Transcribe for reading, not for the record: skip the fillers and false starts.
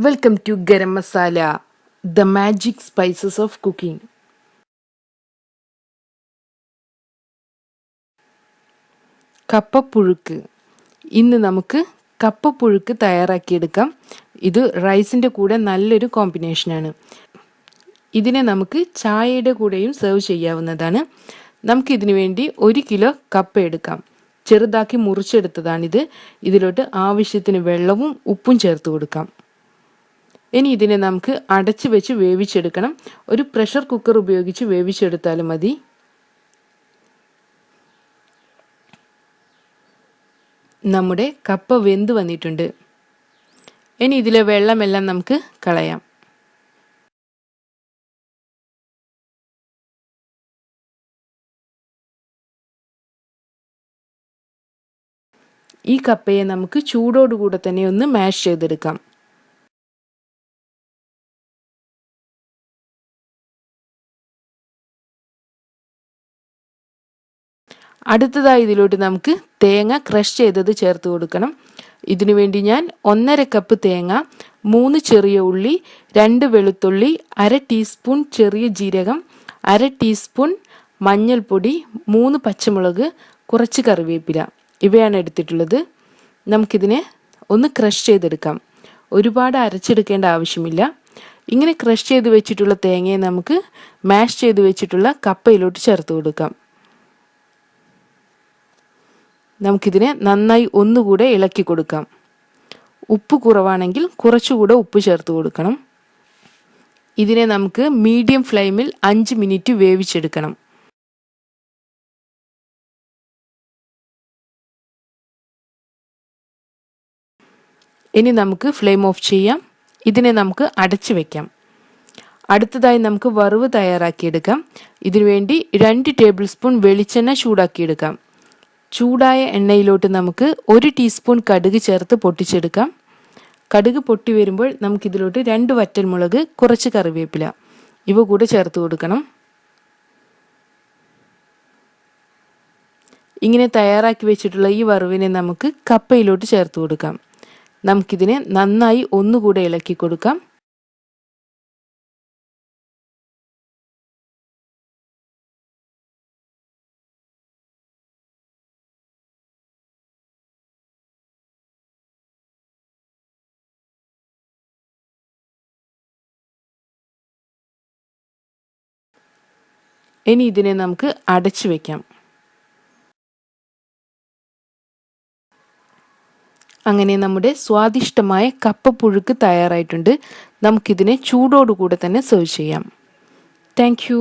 Welcome to Garam Masala, the magic spices of cooking. കപ്പപ്പുഴുക്ക്. ഇന്ന് നമുക്ക് കപ്പപ്പുഴുക്ക് തയ്യാറാക്കിയെടുക്കാം. ഇത് റൈസിൻ്റെ കൂടെ നല്ലൊരു കോമ്പിനേഷനാണ്. ഇതിനെ നമുക്ക് ചായയുടെ കൂടെയും സെർവ് ചെയ്യാവുന്നതാണ്. നമുക്കിതിനു വേണ്ടി 1 കിലോ കപ്പ എടുക്കാം. ചെറുതാക്കി മുറിച്ചെടുത്തതാണിത്. ഇതിലോട്ട് ആവശ്യത്തിന് വെള്ളവും ഉപ്പും ചേർത്ത് കൊടുക്കാം. ഇനി ഇതിനെ നമുക്ക് അടച്ച് വെച്ച് വേവിച്ചെടുക്കണം. ഒരു പ്രഷർ കുക്കർ ഉപയോഗിച്ച് വേവിച്ചെടുത്താലും മതി. നമ്മുടെ കപ്പ വെന്ത് വന്നിട്ടുണ്ട്. ഇനി ഇതിലെ വെള്ളമെല്ലാം നമുക്ക് കളയാം. ഈ കപ്പയെ നമുക്ക് ചൂടോടുകൂടെ തന്നെ ഒന്ന് മാഷ് ചെയ്തെടുക്കാം. അടുത്തതായി ഇതിലോട്ട് നമുക്ക് തേങ്ങ ക്രഷ് ചെയ്തത് ചേർത്ത് കൊടുക്കണം. ഇതിനു വേണ്ടി ഞാൻ 1.5 കപ്പ് തേങ്ങ, 3 ചെറിയ ഉള്ളി, 2 വെളുത്തുള്ളി, 1/2 ടീസ്പൂൺ ചെറിയ ജീരകം, 1/2 ടീസ്പൂൺ മഞ്ഞൾപ്പൊടി, 3 പച്ചമുളക്, കുറച്ച് കറിവേപ്പില ഇവയാണ് എടുത്തിട്ടുള്ളത്. നമുക്കിതിനെ ഒന്ന് ക്രഷ് ചെയ്തെടുക്കാം. ഒരുപാട് അരച്ചെടുക്കേണ്ട ആവശ്യമില്ല. ഇങ്ങനെ ക്രഷ് ചെയ്ത് വെച്ചിട്ടുള്ള തേങ്ങയെ നമുക്ക് മാഷ് ചെയ്ത് വെച്ചിട്ടുള്ള കപ്പയിലോട്ട് ചേർത്ത് കൊടുക്കാം. നമുക്കിതിനെ നന്നായി ഒന്നുകൂടെ ഇളക്കി കൊടുക്കാം. ഉപ്പ് കുറവാണെങ്കിൽ കുറച്ചുകൂടെ ഉപ്പ് ചേർത്ത് കൊടുക്കണം. ഇതിനെ നമുക്ക് മീഡിയം ഫ്ലെയിമിൽ 5 മിനിറ്റ് വേവിച്ചെടുക്കണം. ഇനി നമുക്ക് ഫ്ലെയിം ഓഫ് ചെയ്യാം. ഇതിനെ നമുക്ക് അടച്ചു വെക്കാം. അടുത്തതായി നമുക്ക് വറവ് തയ്യാറാക്കിയെടുക്കാം. ഇതിനുവേണ്ടി 2 ടേബിൾ സ്പൂൺ വെളിച്ചെണ്ണ ചൂടാക്കിയെടുക്കാം. ചൂടായ എണ്ണയിലോട്ട് നമുക്ക് 1 ടീസ്പൂൺ കടുക് ചേർത്ത് പൊട്ടിച്ചെടുക്കാം. കടുക് പൊട്ടി വരുമ്പോൾ നമുക്കിതിലോട്ട് 2 വറ്റൽമുളക്, കുറച്ച് കറിവേപ്പില ഇവ കൂടെ ചേർത്ത് കൊടുക്കണം. ഇങ്ങനെ തയ്യാറാക്കി വെച്ചിട്ടുള്ള ഈ വറവിനെ നമുക്ക് കപ്പയിലോട്ട് ചേർത്ത് കൊടുക്കാം. നമുക്കിതിനെ നന്നായി ഒന്നുകൂടെ ഇളക്കി കൊടുക്കാം. ഇനി ഇതിനെ നമുക്ക് അടച്ചു വെക്കാം. അങ്ങനെ നമ്മുടെ സ്വാദിഷ്ടമായ കപ്പപ്പുഴുക്ക് തയ്യാറായിട്ടുണ്ട്. നമുക്കിതിനെ ചൂടോടുകൂടെ തന്നെ സെർവ് ചെയ്യാം. Thank you.